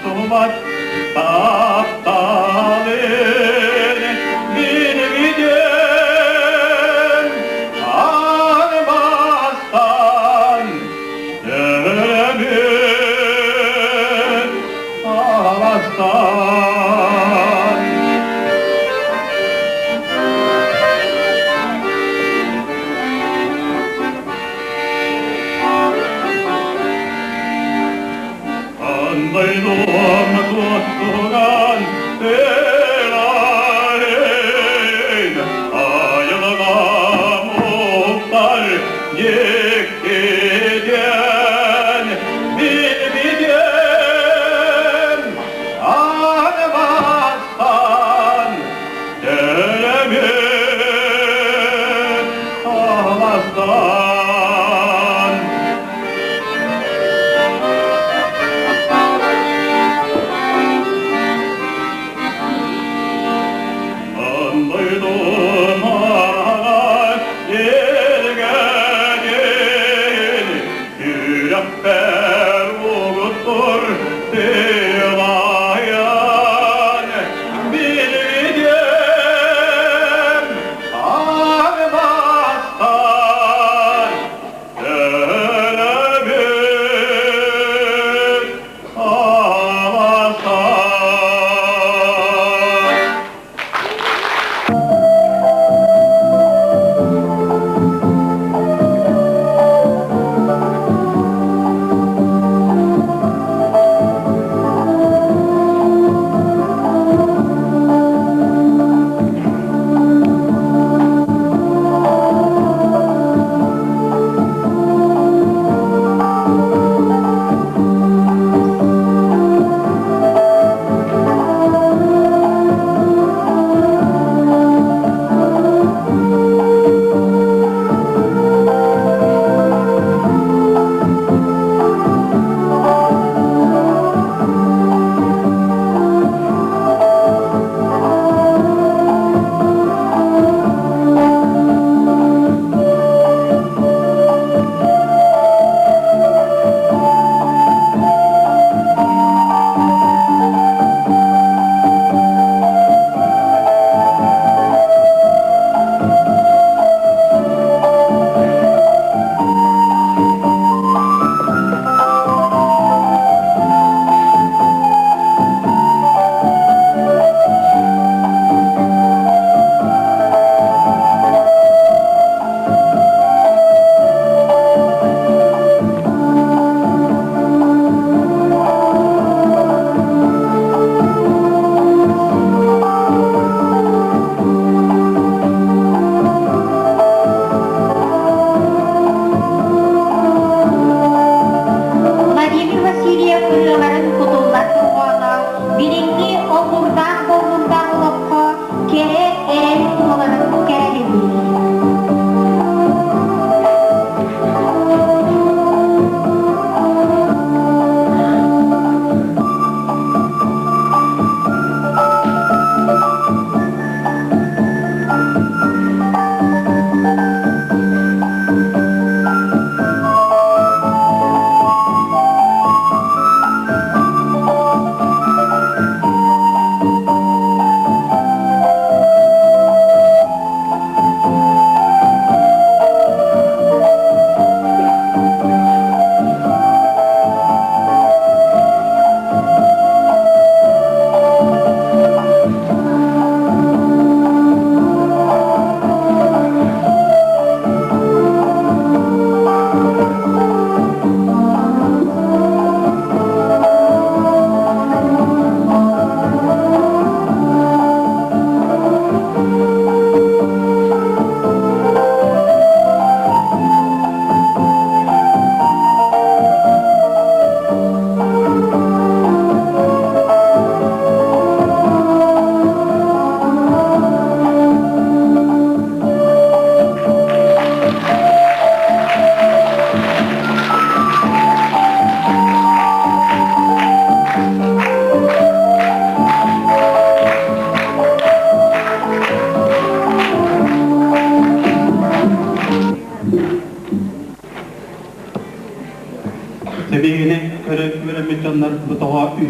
sumat taptalın bir gidem Arabastan dönümün Arabastan Andaydum tutturan telarin Ayılığa muhtar giden bir gidem Arabastan dönemin Arabastan Andaydum ağlar gelgenin Yürekler uğuttur divayan Bir gidem Arabastan dönemin Arabastan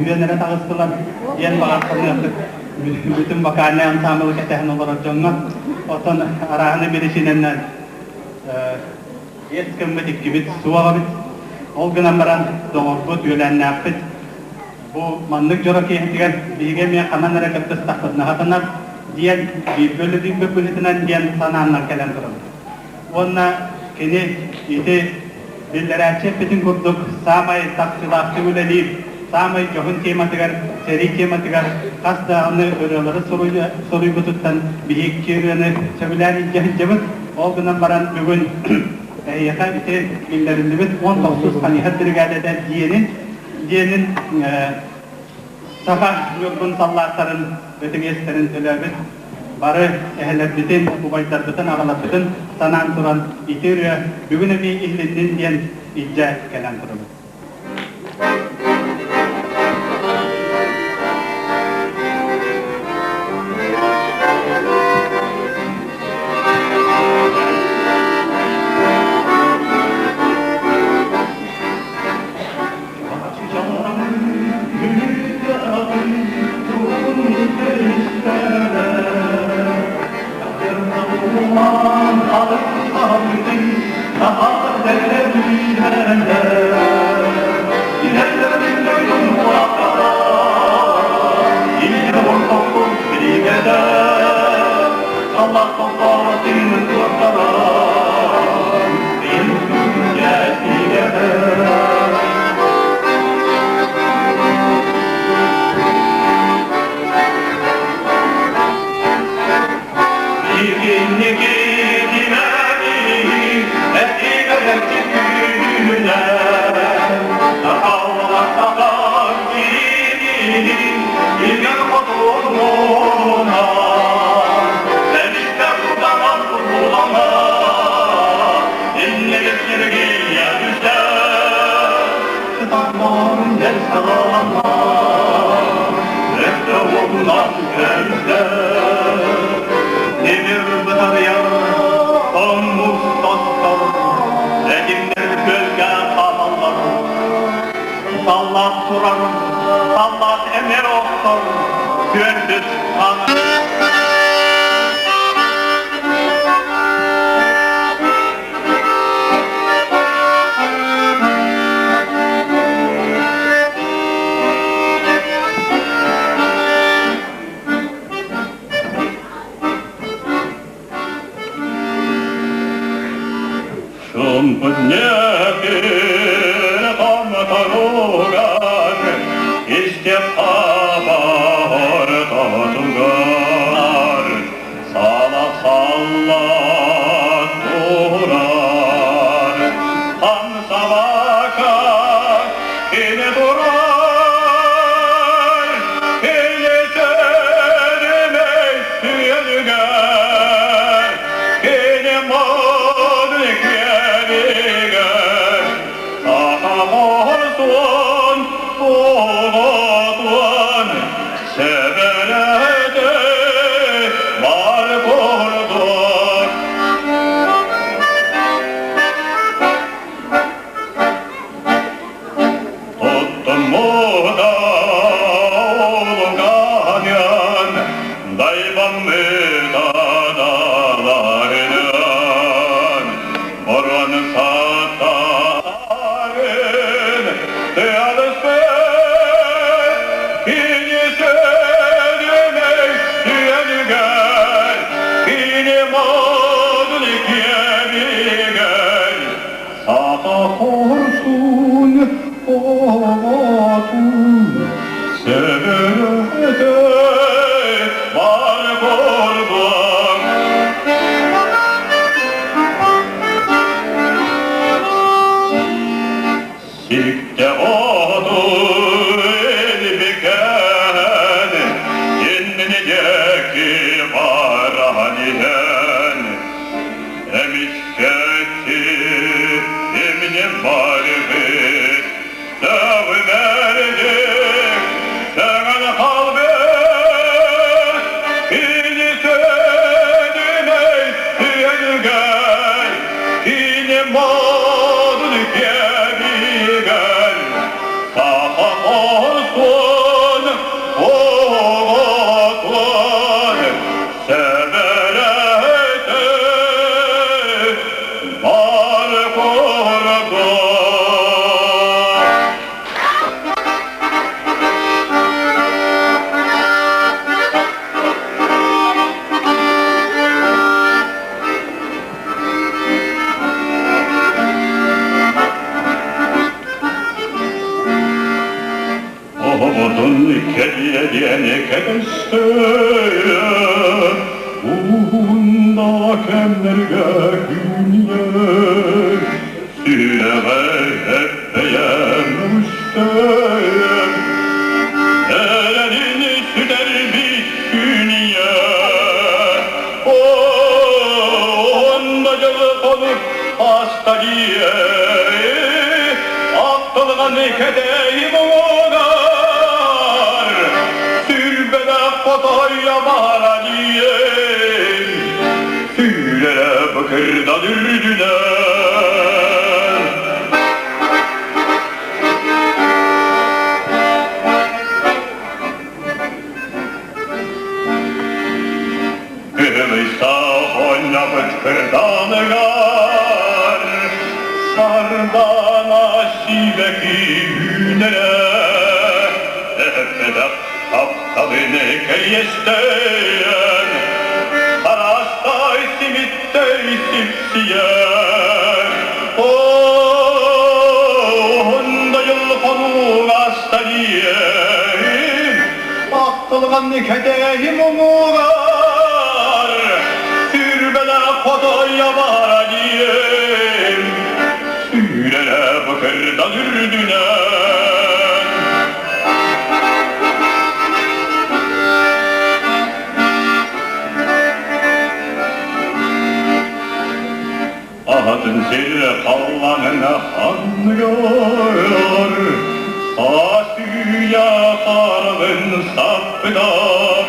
üyenlere tağıstılar. Yen bağırtını yaptık. Bütün bakanlığı ansamılı ketehen olarak jonga. Otan arağını birisinden eskimmedik gibi suğa bit. Ol günen baran doğurbut üyelenini yaptık. Bu manlık joraki hetigen bilge mi kanan hareketli takıdına hatınar. Diyen bir bölütünen diyen sananlar kelen durur. Onna kini iti billerçe bütün kurduk samay taksılaktı üleliyip samay johun kematigar seri kematigar kasta anı örüyorları soruyu tuttan bihik kireni çevilen cahicamız o günden baran bugün yaka iti billerinde bit 19 kanihat dirgadeden diyenin safa yurgun sallatların ötegeslerin tülebit barı ehlet bitin, ubaytar bitin, ağalat bitin, sanan turan itir bugün bir ihlinin diyen icra kelen turulu. Sallat durarım, sallat emir olsun, gündüz kanı. Oğudun kediye diyene kedeste Uğunda kemlerge günye Süleve hep beğenmişte Ellerini süder bir günye Onda calı olup hasta diye Aklına ne kedeyim oğlar Sülbede fotoya bana diyeyim Sülere bakırda dürdüler Kırmıysa oynamıt kırdanılar Sardana şiveki hünere Efedak kaptabını keyesteyen Karastay simittey sipsiyen Onda yıl konu hasta diyeyim Aktılgan kedeyim umular Sürbele kodoya bara diyeyim Sürele bakırda dürdüner Ahadın zil kallanına anlıyor Asüya karvın sapıdan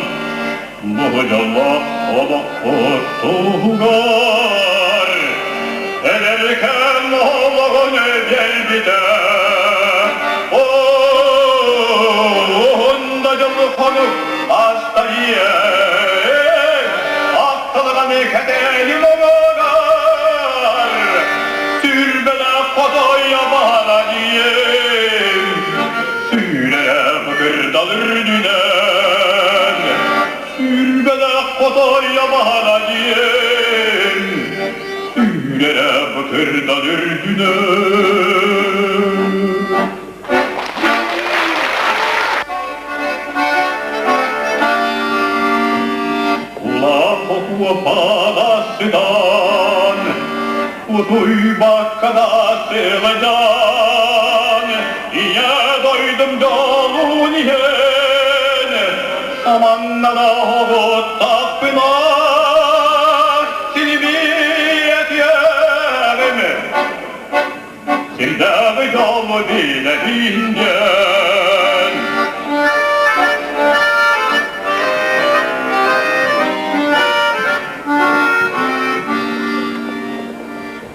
Muhcallah olak otuğar Ederken oğlağın gelbide Onda canlı konuk hasta diye Aktılgan kedeyim oğlar Sülbede kodoya bana diyeyim Sülere bakırdadır dünen Sülbede kodoya bana diyeyim Sülere bakırdadır dünen Padasıdan Utuy bakkada sıvacan İye doydum dolun yen Samanla da hoğut tapınar Silbiyet yerim Sildağı yolu bile bingen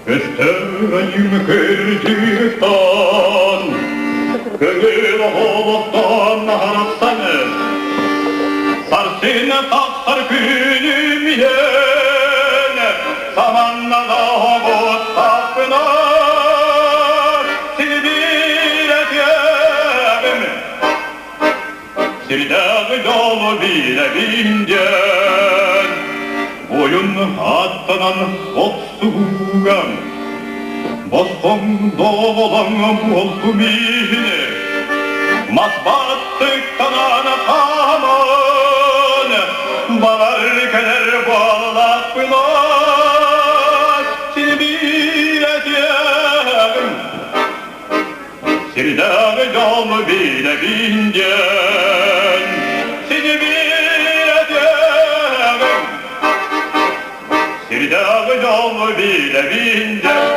Göstereyim kırcıktan Gönül oğluktan harapsanı Sarsın taksar günüm yen Samanla da hoğut tapınar Silbiret yerim Sildağı dolu bile bingen Boyun hattanan oksuğan Boston doğulan boltu mihine Matbattık kanan kaman Balar keler bağlak bılar Silbiret yerim Sildağı dolu bile bingen Silbiret yerim Sildağı dolu bile bingen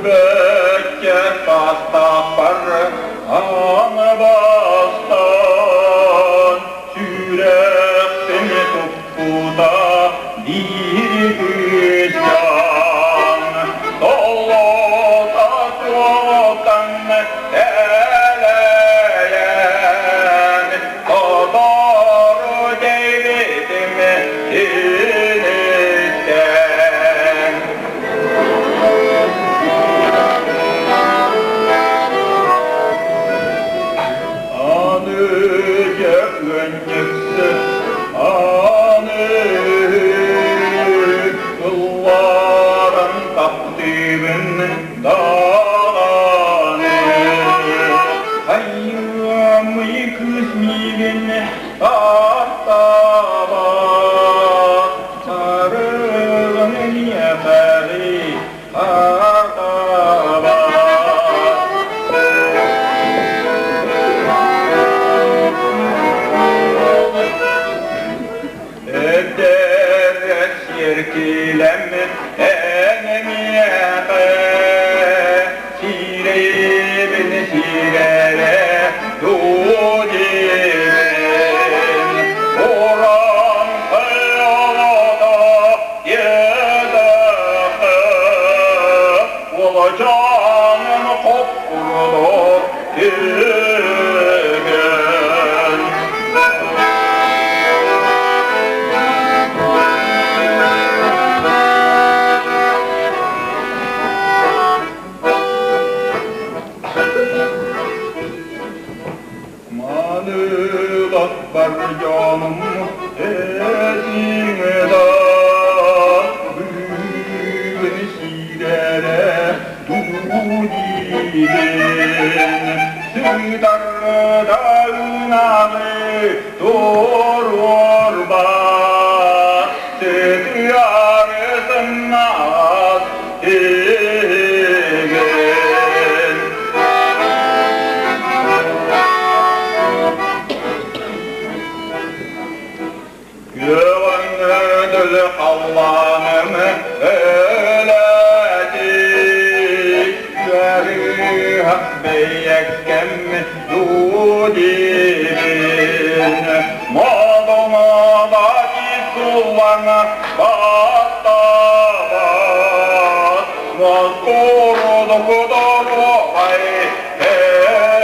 Bekke pastapar ana bastan Süreksin tuppuda bir güzcan Dolu tatlıdan eleye ememiyete şirebin şirere dudibin Oran kıyalada yedekı olacağım kopurdu tügen Manıgat var canım etine da Büyün şirere dudibin Südarda ünağı durur bak Sütüyarsın naz tügen Güvendül Allah'ım ölecek Şerih beyyekkem dudibin Madomadaki sulana batta bat Vaskuru dokuduru ay hemen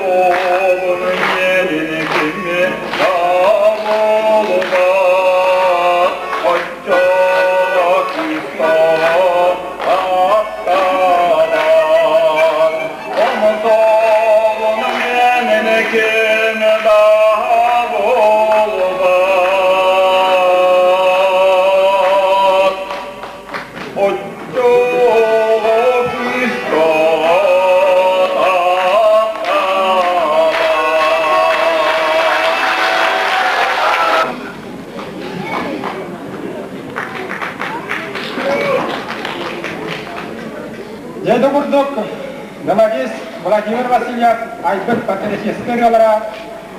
Ondolun yerini kimi davulda Açacak İslam hattalar Ondolun yerini kimi davulda Açacak İslam Деді Бурдук, Галагис, Владимир Васильев, Айбек Патрисестергалара,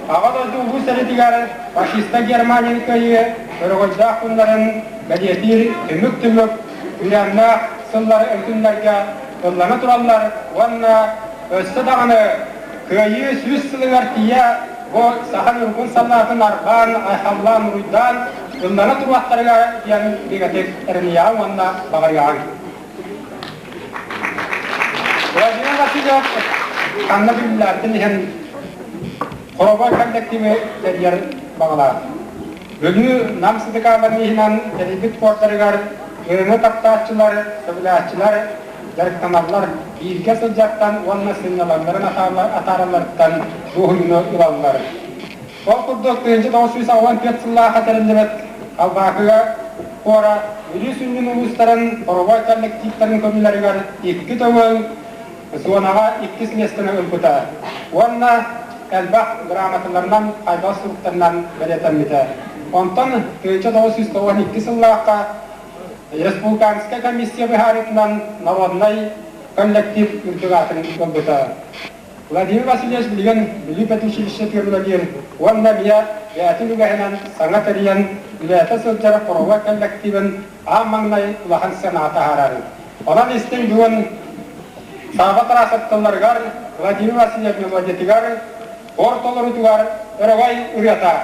Ағалазды ұлы сәлетігері, фашиста Германия көйі, көрігойда құндарын, гадиетір, түмік-түмік, үйранна, сыллары үлкіндерге, ұлланы тұралар, онна, өсті дағаны, көйі сүз сылыңар тия, бұл сахан үргін саллардың арған, айхаллан, ұйдан, ұлланы тұрақтарға диян бегатек әрінея, онна бағарған. Владимир Васильев, Анна Билlardın hem Koroba kollektivi yer bağlar. Bugün namsızlık alanından televizyon portarıgar, ürünü taptaççılar, tablatçılar, yarıktanarlar, ilke sıcaktan, onunla sinyalanların atarlardan ruhunu ilanlar. O kurduk 1964 yılına hatırlandık. Albakıya Kora, Ülü Sünnün ulusların Koroba kollektivlerin komülerigar, iki tövün, Zonağa iki sinestine ülküta. Onunla elbaq gramatlarından, ayda suruklarından belirtemite. Ondan 1992 yıllarda Respublikanska komissiya biharetinden Narodnay kollektiv ülkügatın ülküta. Vladimir Vasilyevich bilgen Milli Petuşilişe türlügen, onunla biya Viyatı Lügahinen sanat eriyen Viyatı Sözcere Korova kollektivin Amanlay Ulahan Senata hararı. Ondan isten güven Sahabat rasatlargar, Vladimir Vasilyevich melodiyetigar, ortolorutigar, Örevay Uryata.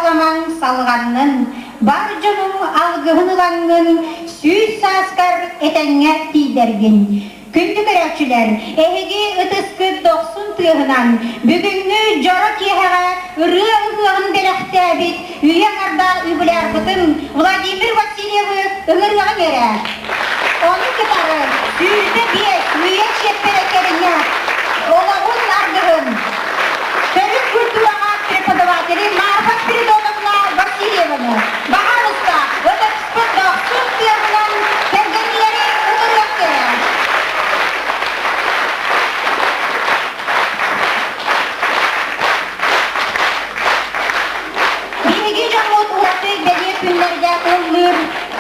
оламан салғаннын, бар жонун алгыһын ылаңын, сүйс саскар этеңе тидергин. Күндү көрәкчүләр, эһиги ытыскы 90 тыгынан бүгүнгү жора киһага ыры ылыгын беләхтәбит, үйе карда үбүләр бытын Владимир Васильевы ыңырыгын эре. Оны кытары сүйүздө биек, үйе шепперекерине олагун ардыгын. Совет культурага преподаватели Марфа Спиридоновна Васильевна, бағамызда, өтіп 90 тыгынан кергенлері ыңырыгын эре.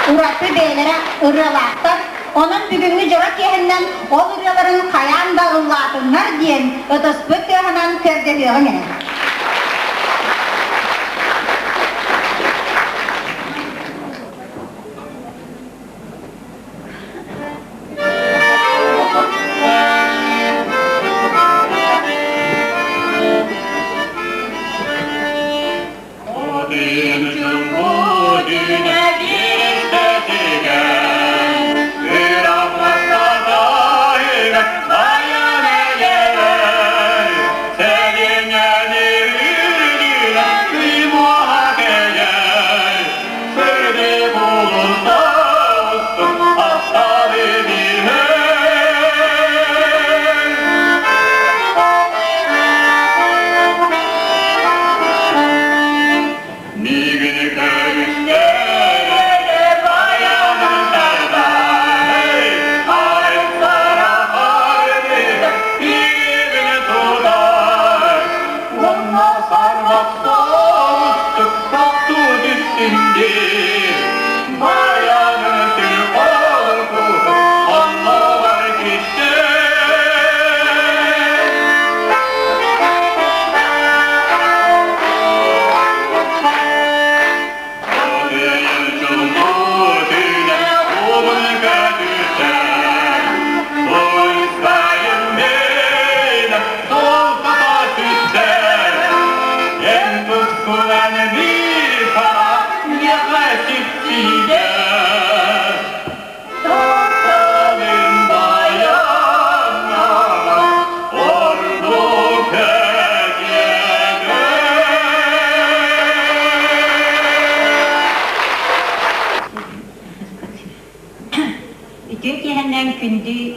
Urapı beylere ırılaktır. Onun bugünkü jora kehinden ol ırıların kayan da ıllatınlar diyen ötüspüt kehinden kördeliyorun ene.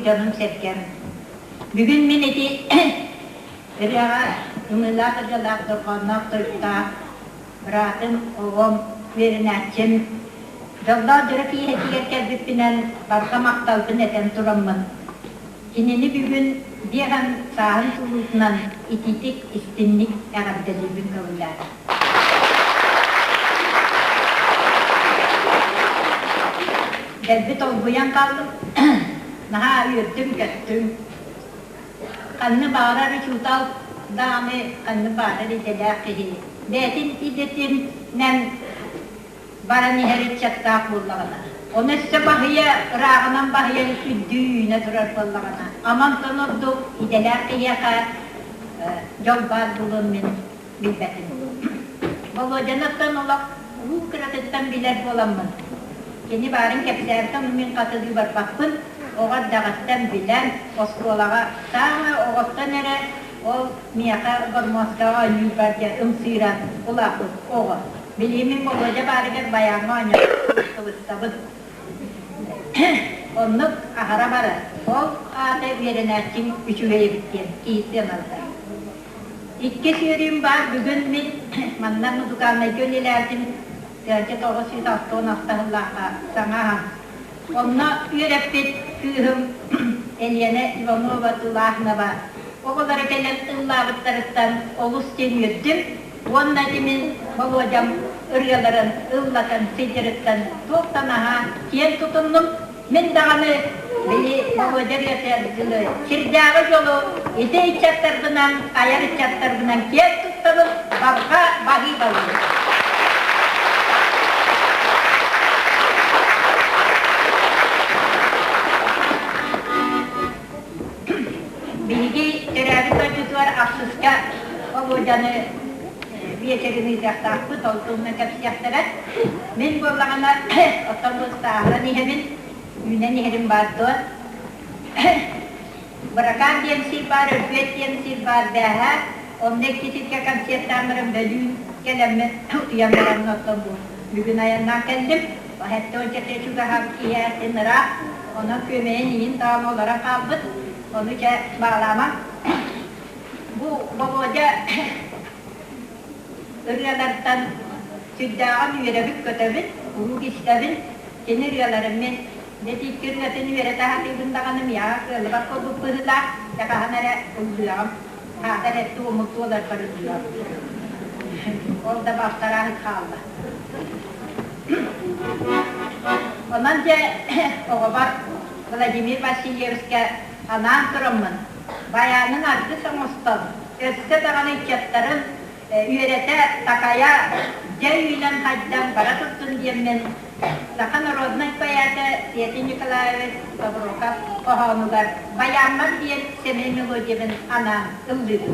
Canım sevkem. Bugün mineti rıyağa ımılağı calaktır, konaktır da bırakın oğum verinatçım. Yolda jöreki hediye kelbipinen barka maktalpın eten turamın. Kinini bugün diğen sahın tulusundan ititik istinlik ağabdelibin kavullar. Gelbit olguyan kaldım. Naha yürüttüm göttüm. Kanını bağırır çutal dağını kanını bağırır telakihi. Betin idetin nem barani heret çattaq bullağına. Onu size bahıya rağınan bahıya düğüne durar bullağına. Aman tanırdık idelakiye ka yol var bulun benim bilbetim. Bolu cennetten olak bu kıratıttan biler bulamın. Keni barın kepserden min katıdı var bakın. Oğaz dağıttan bilen, oskolağa sağına oğazdan ere, o miyaka gormoskağa yübarca ımsıran, kulaklı, oğaz. Bilimin boloca bariger bayanı anı, kıvıstabın. Onluk ahara bara, o ağda verenatçın üçüveye bitken, iyisi anıldı. İki sürüm var, bugün min, manlarını dukanla gönülerdim, gerçek 916 haftalığa sana Onunla üretbet kıyım Elyene İvanova Tulahna var. O kadar gelen ıllağıtlarından olus deniyordum. Onunla demin babacam ırgaların, ıllatan, seceretten toktan aha kiyen tutundum. Men dağını beni babacar yatırdılı. Kirdağı yolu ede içatlarından, ayar içatlarından kiyen tuttanım. Babka bahi balı. Bilgi terapi var aksızka babacanı yeterini izahtahtı, tolduğuna kapsiyahtarat. Men bollağına otobüs sahra nihemin, yüne niherim vardı. Bırakan diyen sil var, öpüet diyen sil var daha. Ondaki kisitke kapsiyahtarlarım bölüğün gelemmen uyanlarım otobüs. Bugün ayağından geldim. Hatta önce teşuda havkiye ettinira. Ona kömeğin yiyin dağın olarak aldık. Onu bağlamak. Bu babaca ırgalardan süddağın üyerebik kötebin, uruk istabin, seni ırgalarım men dedik ırgatını üyere daha kıydındağınım ya, ırgalar kobup bızıla, yakahanara uydulağım, hadar etti umutlu olar karıdulağım. Orada baktara kaldı. Ondan önce o var Vladimir Vasilyevski anam durumun. Bayanın adı Samostan. Özse dağını içatların üyerete takaya cevüyle hacdan para tuttun diyemen. Sakın Rodnay bayada Yetin Nikolaevich Dobrokov ohanular. Bayanlar diye Semeni Lodyemin anam ıldıdı.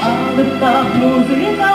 alıp da muzika